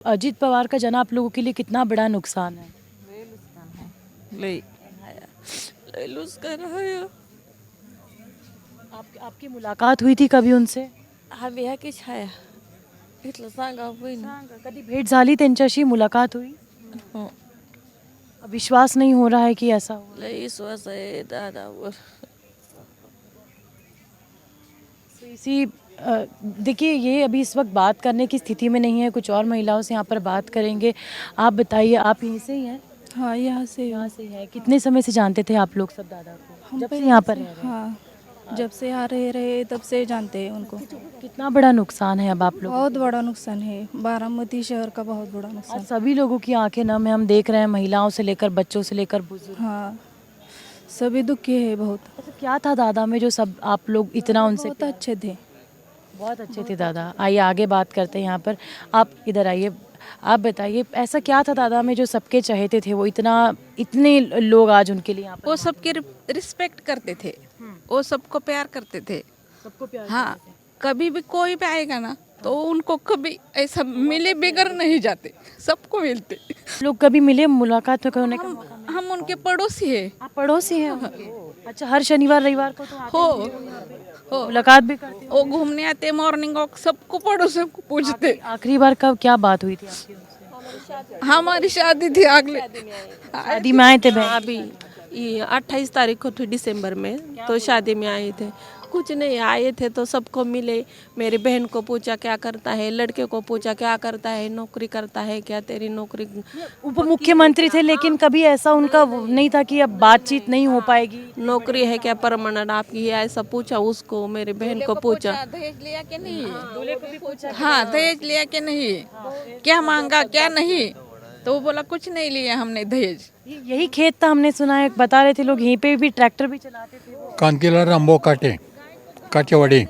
अजित पवार का जाना आप लोगों के लिए कितना बड़ा नुकसान है? लई लई नुकसान आहे. आपकी मुलाकात हुई थी कभी उनसे? आम्ही ह्या की छाया इथलं सांगा बहीण. कधी भेट झाली त्यांच्याशी, मुलाकात हुई? हो. अब विश्वास नहीं हो रहा है कि ऐसा हो. लई विश्वास आहे दादावर. तो देखिए, ये अभी इस वक्त बात करने की स्थिति में नहीं है, कुछ और महिलाओं से यहाँ पर बात करेंगे. आप बताइए, आप यहीं से ही हैं? हाँ, यहाँ से यहाँ से ही हैं. कितने समय से जानते थे आप लोग सब दादा को, जब से यहाँ पर रह रहे हैं? हाँ, जब से यहाँ रहे तब से जानते हैं उनको. कितना बड़ा नुकसान है अब आप लोग? बहुत बड़ा नुकसान है, बारामती शहर का बहुत बड़ा नुकसान. आज सभी लोगों की आंखें नम है, हम देख रहे हैं, महिलाओं से लेकर बच्चों से लेकर बुजुर्ग. हाँ, सभी दुखी है बहुत. अच्छा, क्या था दादा में जो सब आप लोग इतना उनसे बहुत अच्छे थे. बहुत अच्छे थे दादा. आइए आगे बात करते हैं यहाँ पर. आप इधर आइए, आप बताइए ऐसा क्या था दादा में जो सबके चाहते थे, वो इतने लोग आज उनके लिए यहाँ पर? वो सबकी रिस्पेक्ट करते थे, वो सबको प्यार करते थे. सबको प्यार. हाँ, कभी भी कोई भी आएगा ना तो उनको कभी ऐसा मिले बगैर नहीं जाते, सबको मिलते. लोग कभी मिले, मुलाकात में होने का मौका मिला? हम उनके पड़ोसी है. आप पड़ोसी हैं उनके? अच्छा, हर शनिवार रविवार को तो आते हो हैं, मुलाकात भी करते हैं? वो घूमने आते, मॉर्निंग वॉक, सबको पड़ोसियों को पूछते. आखिरी बार कब क्या बात हुई थी आपकी उनसे? हमारी शादी थी अगले शादी में आए थे बहन? अभी ये 28 तारीख को थी दिसंबर में, तो शादी में आए थे. कुछ नहीं, आए थे तो सबको मिले. मेरी बहन को पूछा क्या करता है, लड़के को पूछा क्या करता है, नौकरी करता है क्या, तेरी नौकरी. उप मुख्यमंत्री थे, लेकिन कभी ऐसा उनका वो नहीं था कि अब बातचीत नहीं हो पाएगी? नौकरी है क्या परमानेंट आपकी, ऐसा पूछा उसको. मेरी बहन को पूछा. दहेज लिया कि नहीं. हाँ, दहेज लिया कि नहीं, क्या मांगा क्या नहीं. तो वो बोला कुछ नहीं लिया हमने दहेज. यही खेत था, हमने सुना है, बता रहे थे लोग, यहीं पे भी ट्रॅक्टर भी चलाते थे वो. कांतीलाल रामभाऊ काटेवाडी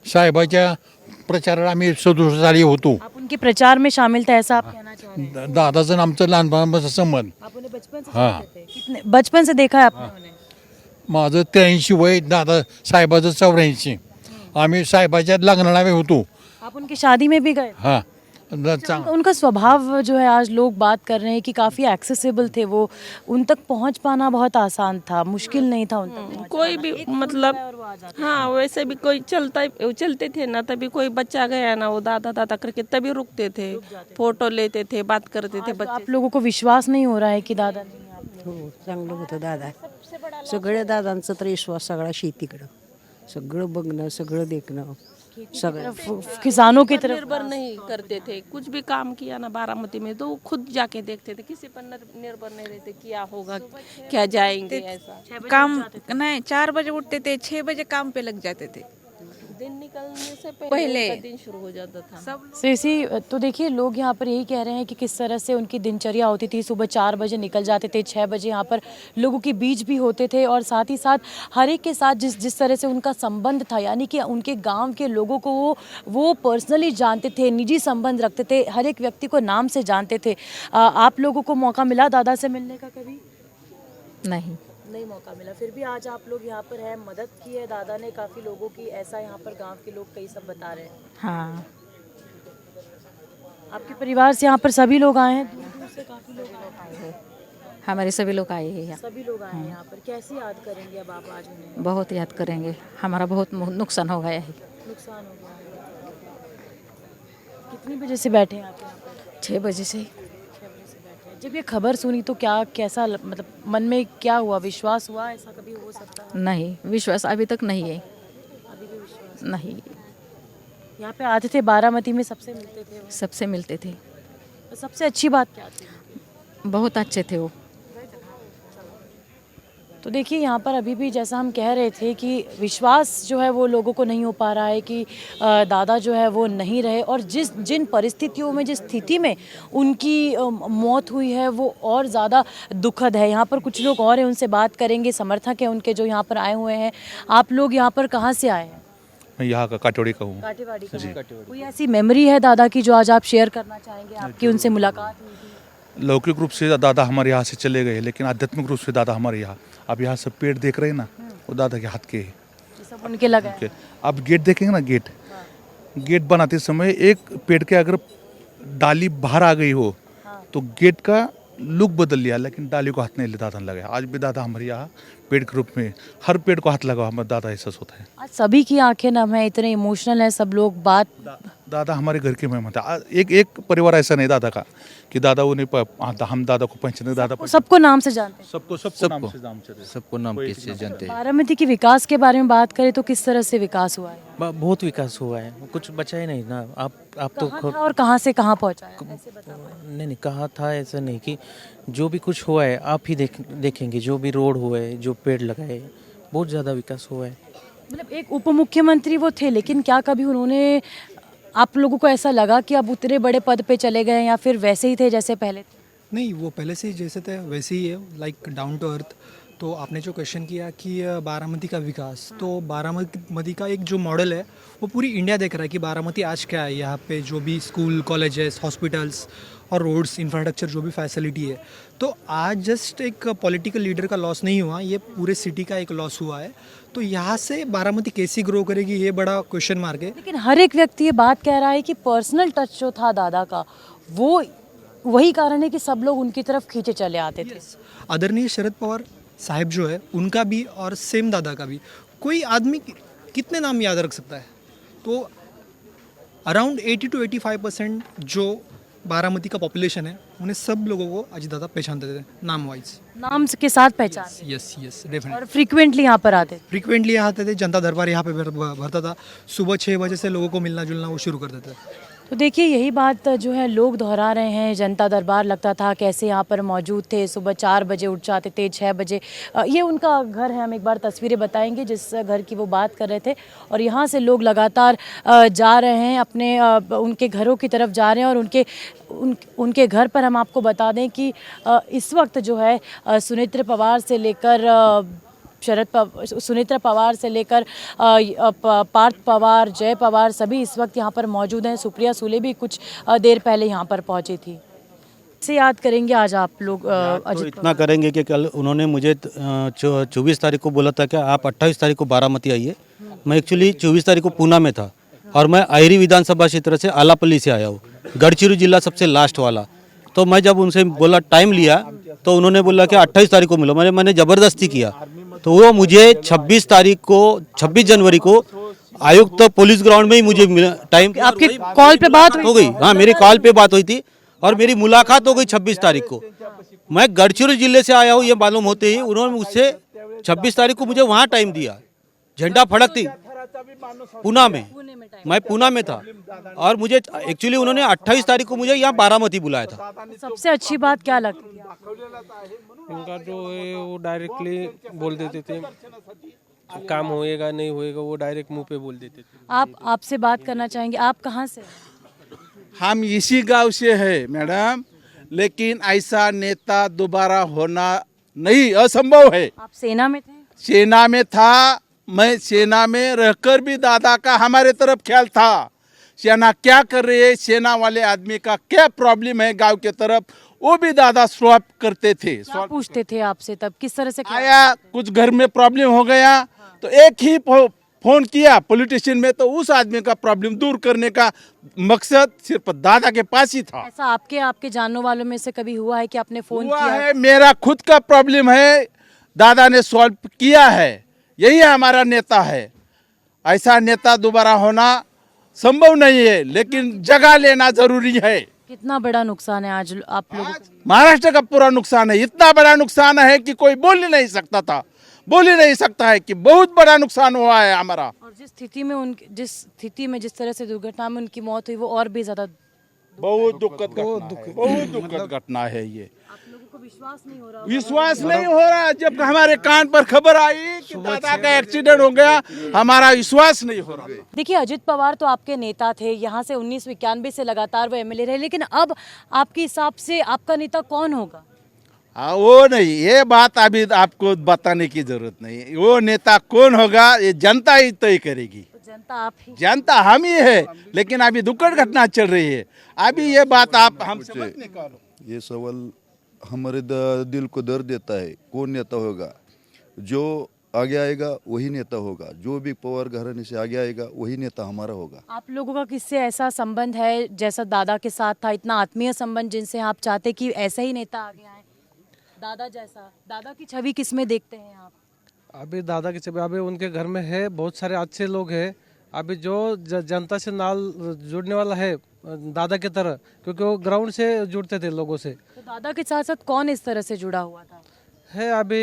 साहेबाच्या प्रचाराला आम्ही सदुसाली होतो. आप उनके प्रचार में शामिल थे, ऐसा आप कहना चाह रहे हैं? दादाचं आमचं लहानपणापासून संबंध. आप उन्हें बचपन से हाँ. जानते थे? कितने बचपन से देखा है आपने उन्हें? माझं 83 वय, दादा साहेबाचं 84. आम्ही साहेबाच्या लग्नाला होतो. आप उनकी शादी में भी गए? हां. उनका स्वभाव जो है, आज लोग बात कर रहे हैं कि काफ़ी एक्सेसिबल थे वो, उन तक पहुंच पाना बहुत आसान था, मुश्किल नहीं था उन तक पहुंच कोई भी मतलब, हाँ वैसे भी कोई चलते थे ना, तभी कोई बच्चा गया ना, वो दादा दादा करके तभी रुकते थे, फोटो लेते थे, बात करते थे तो बच्चे. आप लोगों को विश्वास नहीं हो रहा है कि दादा नहीं है आप लोग? हो, चांगलं होतं दादा. सगळ्या दादांचं तर विश्वास सगळा शेतीकडं, सगळं बघणं, सगळं देखणं, सगळं. किसानों की तरफ निर्भर नहीं करते थे. कुछ भी काम किया ना बारामती में तो वो खुद जाके देखते थे, किसी पर निर्भर नहीं रहते क्या होगा क्या जाएंगे ऐसा. काम नहीं, 4 बजे उठते थे, 6 बजे काम पे लग जाते थे. दिन निकलने से पहले पहले उनका दिन शुरू हो जाता था. सब इसी तो देखिए, लोग यहाँ पर यही कह रहे हैं कि किस तरह से उनकी दिनचर्या होती थी. सुबह 4 बजे निकल जाते थे, 6 बजे यहाँ पर लोगों के बीच भी होते थे, और साथ ही साथ हर एक के साथ जिस तरह से उनका संबंध था, यानी कि उनके गांव के लोगों को वो पर्सनली जानते थे, निजी संबंध रखते थे, हर एक व्यक्ति को नाम से जानते थे. आप लोगों को मौका मिला दादा से मिलने का कभी? नहीं मौका मिला. फिर भी आज आप लोग यहाँ पर हैं, मदद की है दादा ने काफ़ी लोगों की, ऐसा यहाँ पर गांव के लोग कई सब बता रहे हैं. हाँ, आपके परिवार से यहाँ पर सभी लोग आए हैं? दूर से काफ़ी लोग आए हैं. हमारे सभी लोग आए हैं यहाँ. सभी लोग आए हैं यहाँ पर. कैसे याद करेंगे अब आप आज उन्हें? बहुत याद करेंगे, हमारा बहुत नुकसान हो गया है. नुकसान हो गया है. कितनी बजे से बैठे हैं आप यहाँ पर? 6 बजे से. 6 बजे से बैठे हैं. जब ये खबर सुनी तो कैसा मतलब मन में क्या हुआ, विश्वास हुआ ऐसा कभी हो सकता है? नहीं, विश्वास अभी तक नहीं है. अभी भी विश्वास नहीं, यहाँ पे आते थे, बारामती में सबसे मिलते थे वो? सबसे मिलते थे, तो सबसे अच्छी बात क्या थी? बहुत अच्छे थे वो. तो देखिए, यहाँ पर अभी भी जैसा हम कह रहे थे कि विश्वास जो है वो लोगों को नहीं हो पा रहा है कि दादा जो है वो नहीं रहे, और जिन परिस्थितियों में, जिस स्थिति में उनकी मौत हुई है वो और ज़्यादा दुखद है. यहाँ पर कुछ लोग और हैं, उनसे बात करेंगे, समर्थक हैं उनके जो यहाँ पर आए हुए हैं. आप लोग यहाँ पर कहाँ से आए हैं? मैं यहाँ का काटोड़ी का हूँ. काटेवाड़ी का है. कोई ऐसी मेमोरी है दादा की जो आज आप शेयर करना चाहेंगे? आपकी उनसे मुलाकात हुई थी? लौकिक रूप से दादा हमारे यहाँ से चले गए, लेकिन आध्यात्मिक रूप से दादा हमारे यहाँ. अब यहाँ सब पेड़ देख रहे हैं ना, वो दादा के हाथ के हैं. ये सब उनके लगा है. अब गेट देखेंगे ना, गेट बनाते समय एक पेड़ के अगर डाली बाहर आ गई हो तो गेट का लुक बदल लिया, लेकिन डाली को हाथ नहीं दादा ने लगाया। आज भी दादा हमारे यहाँ पेड़ के रूप में हर पेड़ को हाथ लगा हमारे दादा एहसास होता है। आज सभी की आंखें नम है, इतने इमोशनल है सब लोग। बात दादा हमारे घर के मेहमान था। एक परिवार ऐसा नहीं दादा का कि दादा वो नहीं हम दादा को पहचाने, दादा सबको नाम से जानते हैं। सबको नाम से जानते थे। सबको नाम कैसे जानते हैं। बारामती के विकास के बारे में बात करें तो किस तरह से विकास हुआ है? बहुत विकास हुआ है, कुछ बचा ही नहीं ना। आप तो कहाँ था और कहाँ से कहाँ पहुँचा है? ऐसे बताओ। नहीं कहा था ऐसा नहीं कि जो भी कुछ हुआ है आप ही देखेंगे। जो भी रोड हुआ है, जो पेड़ लगाए, बहुत ज़्यादा विकास हुआ है। मतलब एक उप मुख्यमंत्री वो थे, लेकिन क्या कभी उन्होंने आप लोगों को ऐसा लगा कि अब उतने बड़े पद पे चले गए या फिर वैसे ही थे जैसे पहले थे? नहीं, वो पहले से ही जैसे थे वैसे ही है, लाइक डाउन टू अर्थ। तो आपने जो क्वेश्चन किया कि बारामती का विकास, तो बारामती का एक जो मॉडल है वो पूरी इंडिया देख रहा है कि बारामती आज क्या है। यहाँ पे जो भी स्कूल, कॉलेजेस, हॉस्पिटल्स और रोड्स, इंफ्रास्ट्रक्चर, जो भी फैसिलिटी है, तो आज जस्ट एक पॉलिटिकल लीडर का लॉस नहीं हुआ, ये पूरे सिटी का एक लॉस हुआ है। तो यहाँ से बारामती कैसे ग्रो करेगी, ये बड़ा क्वेश्चन मार्क है। लेकिन हर एक व्यक्ति ये बात कह रहा है कि पर्सनल टच जो था दादा का, वो वही कारण है कि सब लोग उनकी तरफ खींचे चले आते थे। आदरणीय शरद पवार साहब जो है उनका भी और सेम दादा का भी, कोई आदमी कितने नाम याद रख सकता है? तो अराउंड 80 to 85% जो बारामती का पॉपुलेशन है, उन्हें सब लोगों को अजय दादा पहचानते थे नाम वाइज। नाम के साथ पहचान। Yes definitely. और फ्रीक्वेंटली यहाँ पर आते थे। फ्रीक्वेंटली आते थे, जनता दरबार यहाँ पे भरता था। सुबह 6 बजे से लोगों को मिलना जुलना वो शुरू कर देते थे। तो देखिए यही बात जो है लोग दोहरा रहे हैं। जनता दरबार लगता था, कैसे यहाँ पर मौजूद थे, सुबह 4 बजे उठ जाते थे, 6 बजे। ये उनका घर है, हम एक बार तस्वीरें बताएंगे जिस घर की वो बात कर रहे थे। और यहाँ से लोग लगातार जा रहे हैं अपने उनके घरों की तरफ जा रहे हैं। और उनके घर पर हम आपको बता दें कि इस वक्त जो है सुनेत्र पवार से लेकर सुनेत्रा पवार से लेकर पार्थ पवार, जय पवार, सभी इस वक्त यहाँ पर मौजूद हैं। सुप्रिया सुले भी कुछ देर पहले यहाँ पर पहुँची थी। से याद करेंगे आज आप लोग तो इतना करेंगे कि कल उन्होंने मुझे 24 तारीख को बोला था कि आप 28 तारीख को बारामती आइए। मैं एक्चुअली 24 तारीख को पूना में था और मैं आयरी विधानसभा क्षेत्र से आलापल्ली से आया हूँ, गढ़चिरोली जिला सबसे लास्ट वाला। तो मैं जब उनसे बोला टाइम लिया तो उन्होंने बोला कि 28 तारीख को मिलो। मैंने ज़बरदस्ती किया तो वो मुझे 26 जनवरी को आयुक्त पुलिस ग्राउंड में ही मुझे टाइम। आपके कॉल पे बात हो गई? हाँ, मेरी कॉल पे बात हुई थी और मेरी मुलाकात हो गई 26 तारीख को। मैं गढ़चिरोली जिले से आया हूँ ये मालूम होते ही उन्होंने मुझसे 26 तारीख को मुझे वहाँ टाइम दिया। झंडा फड़क थी पूना में, मैं पूना में था और मुझे एक्चुअली उन्होंने 28 तारीख को मुझे यहाँ बारामती बुलाया था। सबसे अच्छी बात क्या लगती है? इनका जो है वो डायरेक्टली बोल देते थे, काम होएगा नहीं होएगा वो डायरेक्ट मुंह पे बोल देते थे। आपसे बात करना चाहेंगे, आप कहाँ से? हम इसी गांव से है मैडम, लेकिन ऐसा नेता दोबारा होना नहीं, असंभव है। आप सेना में थे? सेना में था, मैं सेना में रहकर भी दादा का हमारे तरफ ख्याल था। सेना क्या कर रही है, सेना वाले आदमी का क्या प्रॉब्लम है गांव के तरफ, वो भी दादा सॉल्व करते थे। क्या पूछते थे आपसे तब, किस तरह से? आया कुछ घर में प्रॉब्लम हो गया तो एक ही फोन किया पॉलिटिशियन में, तो उस आदमी का प्रॉब्लम दूर करने का मकसद सिर्फ दादा के पास ही था। ऐसा आपके जानने वालों में से कभी हुआ है कि आपने फोन हुआ किया है? मेरा खुद का प्रॉब्लम है, दादा ने सॉल्व किया है, यही हमारा नेता है। ऐसा नेता दोबारा होना संभव नहीं है, लेकिन जगह लेना जरूरी है। कितना बड़ा नुकसान है आज आप लोगों को? महाराष्ट्र का पूरा नुकसान है, इतना बड़ा नुकसान है कि कोई बोल ही नहीं सकता था, बोल ही नहीं सकता है कि बहुत बड़ा नुकसान हुआ है हमारा। और जिस स्थिति में जिस तरह से दुर्घटना में उनकी मौत हुई, वो और भी ज्यादा बहुत दुखद घटना है ये। आप लोगों को विश्वास नहीं हो रहा? विश्वास नहीं हो रहा। जब हमारे कान पर खबर आई कि दादा का एक्सीडेंट हो गया, हमारा विश्वास नहीं हो रहा। देखिए, अजित पवार तो आपके नेता थे, यहाँ से 1991 से लगातार वो एमएलए रहे, लेकिन अब आपके हिसाब से आपका नेता कौन होगा? वो नहीं, ये बात अभी आपको बताने की जरूरत नहीं। वो नेता कौन होगा ये जनता ही तय करेगी। तो जनता आप ही? जनता हम ही है, लेकिन अभी दुखद घटना चल रही है। अभी ये बात आप हमसे मत निकालो। ये सवाल हमारे दिल को दर्द देता है। कौन नेता होगा जो आगे आएगा वही नेता होगा, जो भी पवार घराने से आगे आएगा वही नेता हमारा होगा। आप लोगों का किससे ऐसा संबंध है जैसा दादा के साथ था, इतना आत्मीय संबंध जिनसे आप चाहते कि ऐसा ही नेता आगे आए, दादा जैसा? दादा की छवि किस में देखते हैं आप? अभी दादा की छवि अभी उनके घर में है, बहुत सारे अच्छे लोग हैं। अभी जो जनता से नाल जुड़ने वाला है दादा की तरह, क्योंकि वो ग्राउंड से जुड़ते थे लोगों से। तो दादा के साथ साथ कौन इस तरह से जुड़ा हुआ था? है अभी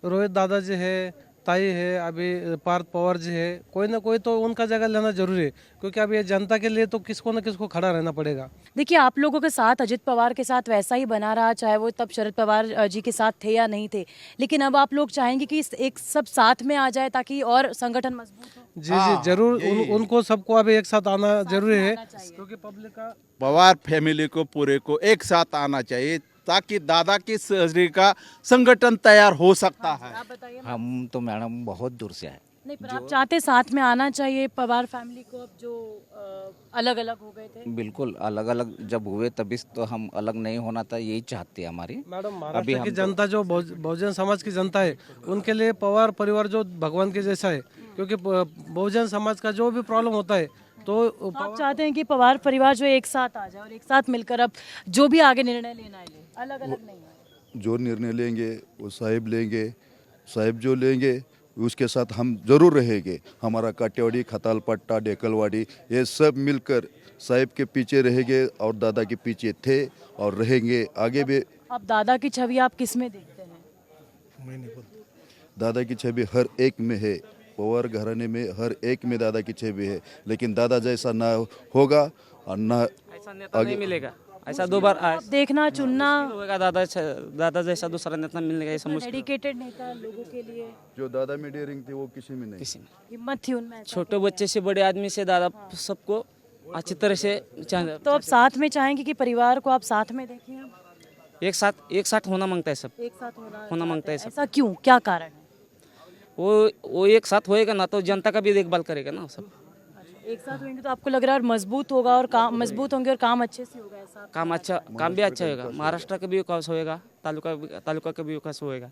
रोहित दादा जी है, ताई है, अभी पार्थ पवार जी है, कोई ना कोई तो उनका जगह लेना जरूरी है, क्योंकि अब ये जनता के लिए तो किसको ना किसको खड़ा रहना पड़ेगा। देखिए, आप लोगों के साथ अजित पवार के साथ वैसा ही बना रहा, चाहे वो तब शरद पवार जी के साथ थे या नहीं थे, लेकिन अब आप लोग चाहेंगे कि एक सब साथ में आ जाए ताकि और संगठन मजबूत हो। जी जी जरूर, उनको सबको अभी एक साथ आना जरूरी है, क्योंकि पब्लिक का पवार फैमिली को पूरे को एक साथ आना चाहिए ताकि दादा की सर्जरी का संगठन तैयार हो सकता है। आप बताइए। हम तो मैडम बहुत दूर से आए। नहीं, पर आप चाहते साथ में आना चाहिए पवार फैमिली को, अब जो अलग अलग हो गए थे। बिल्कुल अलग अलग जब हुए तभी तो हम अलग नहीं होना था, यही चाहती है हमारी। मैडम, महाराष्ट्र की जनता जो बहुजन समाज की जनता है, उनके लिए पवार परिवार जो भगवान के जैसा है, क्योंकि बहुजन समाज का जो भी प्रॉब्लम होता है तो आप चाहते हैं कि पवार परिवार जो एक साथ आ जाए और एक साथ मिलकर अब जो भी आगे निर्णय लेना है ले, अलग अलग नहीं है। जो निर्णय लेंगे वो साहिब लेंगे, साहिब जो लेंगे उसके साथ हम जरूर रहेंगे। हमारा काटेवाड़ी, खतालपट्टा, डेकलवाड़ी ये सब मिलकर साहिब के पीछे रहेंगे और दादा के पीछे थे और रहेंगे आगे भी। अब दादा की छवि आप किस में देखते हैं? दादा की छवि हर एक में है, पवार घराने में हर एक में दादा की छवि है, लेकिन दादा जैसा ना होगा और ना ऐसा नेता नहीं मिलेगा। ऐसा दो बार देखना चुनना होगा, दादा जैसा दूसरा नेता मिलने का ऐसा मुश्किल। डेडिकेटेड नेता लोगों के लिए जो दादा में डेयरिंग थी वो किसी में नहीं, हिम्मत थी उनमें। छोटे बच्चे से बड़े आदमी से दादा सबको अच्छी तरह से तो अब साथ में चाहेंगे कि परिवार को आप साथ में देखें? अब एक साथ होना मांगता है सब, एक साथ होना मांगता है सब। ऐसा क्यों, क्या कारण है? वो एक साथ होएगा ना तो जनता का भी देखभाल करेगा ना सब। एक साथ होंगे तो आपको लग रहा है और मजबूत होगा और काम मजबूत होंगे और काम अच्छे से होगा। ऐसा काम भी अच्छा होगा, महाराष्ट्र का भी विकास होएगा, तालुका का भी विकास होएगा।